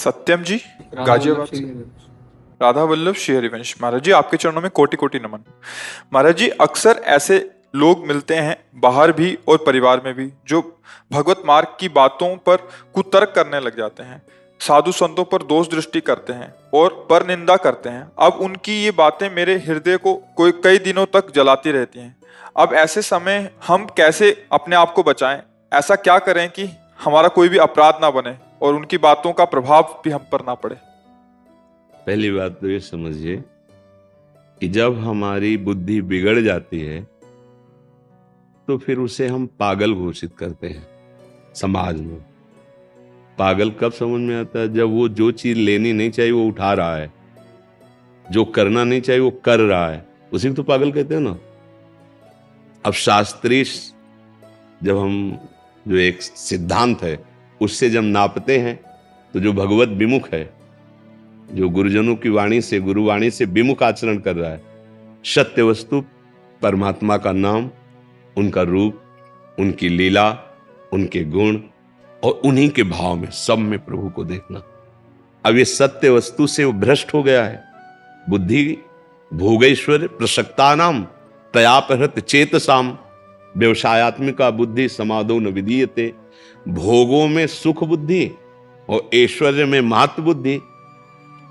सत्यम जी, राधा वल्लभ गाजियाबाद से। श्री। राधा वल्लभ श्री हरिवंश। महाराज जी, आपके चरणों में कोटि कोटि नमन। महाराज जी, अक्सर ऐसे लोग मिलते हैं बाहर भी और परिवार में भी जो भगवत मार्ग की बातों पर कुतर्क करने लग जाते हैं, साधु संतों पर दोष दृष्टि करते हैं और पर निंदा करते हैं। अब उनकी ये बातें मेरे हृदय को कई दिनों तक जलाती रहती हैं। अब ऐसे समय हम कैसे अपने आप को बचाएं? ऐसा क्या करें कि हमारा कोई भी अपराध ना बने और उनकी बातों का प्रभाव भी हम पर ना पड़े? पहली बात तो ये समझिए कि जब हमारी बुद्धि बिगड़ जाती है तो फिर उसे हम पागल घोषित करते हैं समाज में। पागल कब समझ में आता है? जब वो जो चीज लेनी नहीं चाहिए वो उठा रहा है, जो करना नहीं चाहिए वो कर रहा है, उसी को तो पागल कहते हैं ना। अब शास्त्रीय जब हम जो एक सिद्धांत है उससे जब नापते हैं तो जो भगवत विमुख है, जो गुरुजनों की वाणी से, गुरुवाणी से विमुख आचरण कर रहा है, सत्य वस्तु परमात्मा का नाम, उनका रूप, उनकी लीला, उनके गुण और उन्हीं के भाव में, सब में प्रभु को देखना। अब ये सत्य वस्तु से वो भ्रष्ट हो गया है। बुद्धि भोगेश्वर प्रसक्ता नाम तयापहृत चेतसाम व्यवसायत्मिका बुद्धि समादो न विधीयते। भोगों में सुख बुद्धि और ऐश्वर्य में महत्व बुद्धि।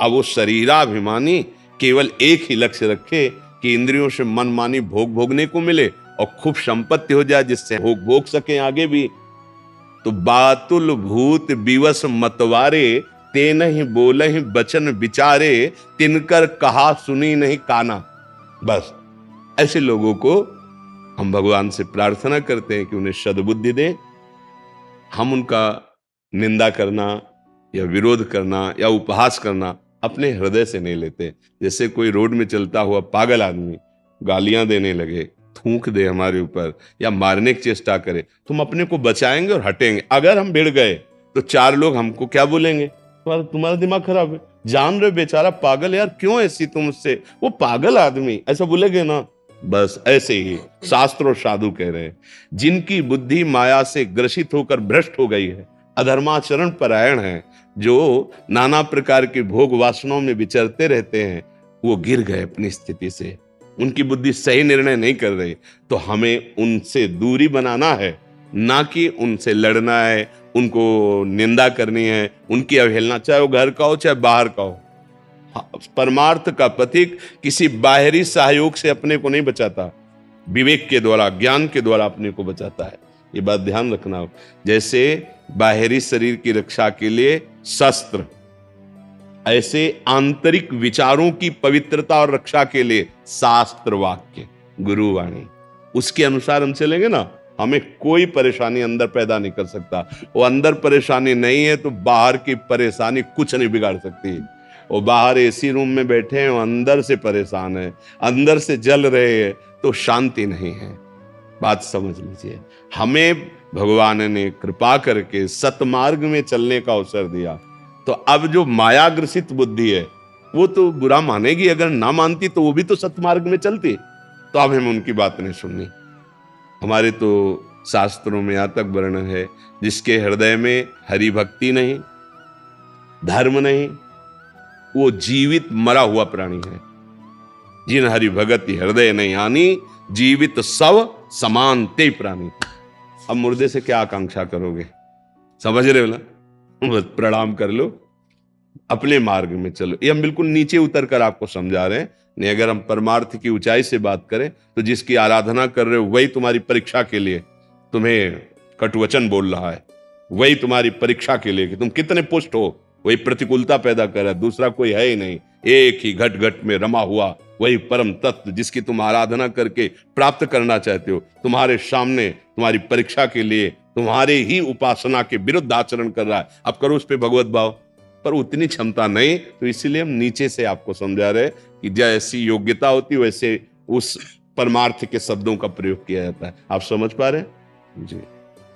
अब वो शरीराभिमानी केवल एक ही लक्ष्य रखे कि इंद्रियों से मनमानी भोग भोगने को मिले और खूब संपत्ति हो जाए जिससे भोग भोग सके आगे भी। तो बातुल भूत विवश मतवारे, ते नहीं बोले ही वचन विचारे, तिनकर कहा सुनी नहीं काना। बस ऐसे लोगों को हम भगवान से प्रार्थना करते हैं कि उन्हें सद्बुद्धि दें। हम उनका निंदा करना या विरोध करना या उपहास करना अपने हृदय से नहीं लेते। जैसे कोई रोड में चलता हुआ पागल आदमी गालियां देने लगे, थूक दे हमारे ऊपर या मारने की चेष्टा करे, तुम अपने को बचाएंगे और हटेंगे। अगर हम भिड़ गए तो चार लोग हमको क्या बोलेंगे? तुम्हारा दिमाग खराब है, जान रहे बेचारा पागल, यार क्यों ऐसी तुम उससे, वो पागल आदमी, ऐसा बोलेगे ना। बस ऐसे ही शास्त्र और साधु कह रहे हैं, जिनकी बुद्धि माया से ग्रसित होकर भ्रष्ट हो गई है, अधर्माचरण परायण है, जो नाना प्रकार के भोग वासनाओं में विचरते रहते हैं, वो गिर गए अपनी स्थिति से। उनकी बुद्धि सही निर्णय नहीं कर रही। तो हमें उनसे दूरी बनाना है, ना कि उनसे लड़ना है, उनको निंदा करनी है, उनकी अवहेलना, चाहे वो घर का हो चाहे बाहर का हो। परमार्थ का पथिक किसी बाहरी सहयोग से अपने को नहीं बचाता, विवेक के द्वारा, ज्ञान के द्वारा अपने को बचाता है। ये बात ध्यान रखना। जैसे बाहरी शरीर की रक्षा के लिए शस्त्र, ऐसे आंतरिक विचारों की पवित्रता और रक्षा के लिए शास्त्र वाक्य, गुरुवाणी, उसके अनुसार हम चलेंगे ना, हमें कोई परेशानी अंदर पैदा नहीं कर सकता। वो अंदर परेशानी नहीं है तो बाहर की परेशानी कुछ नहीं बिगाड़ सकती। वो बाहर एसी रूम में बैठे हैं, वो अंदर से परेशान है, अंदर से जल रहे हैं, तो शांति नहीं है। बात समझ लीजिए। हमें भगवान ने कृपा करके सतमार्ग में चलने का अवसर दिया, तो अब जो मायाग्रसित बुद्धि है वो तो बुरा मानेगी, अगर ना मानती तो वो भी तो सतमार्ग में चलती। तो अब हमें उनकी बात नहीं सुननी। हमारे तो शास्त्रों में यहां तक वर्णन है, जिसके हृदय में हरि भक्ति नहीं, धर्म नहीं, वो जीवित मरा हुआ प्राणी है। जिन हरि भगति हृदय नहीं आनी, जीवित सब समान ते प्राणी। अब मुर्दे से क्या आकांक्षा करोगे? समझ रहे हो ना? बस प्रणाम कर लो, अपने मार्ग में चलो। ये हम बिल्कुल नीचे उतर कर आपको समझा रहे हैं। नहीं, अगर हम परमार्थ की ऊंचाई से बात करें तो जिसकी आराधना कर रहे हो वही तुम्हारी परीक्षा के लिए तुम्हें कटुवचन बोल रहा है, वही तुम्हारी परीक्षा के लिए कि तुम कितने पुष्ट हो, वही प्रतिकूलता पैदा कर रहा है। दूसरा कोई है ही नहीं, एक ही घट घट में रमा हुआ वही परम तत्व जिसकी तुम आराधना करके प्राप्त करना चाहते हो, तुम्हारे सामने तुम्हारी परीक्षा के लिए तुम्हारे ही उपासना के विरुद्ध आचरण कर रहा है। अब करो उस पर भगवत भाव, पर उतनी क्षमता नहीं। तो इसीलिए हम नीचे से आपको समझा रहे कि जैसी योग्यता होती वैसे उस परमार्थ के शब्दों का प्रयोग किया जाता है। आप समझ पा रहे हैं जी?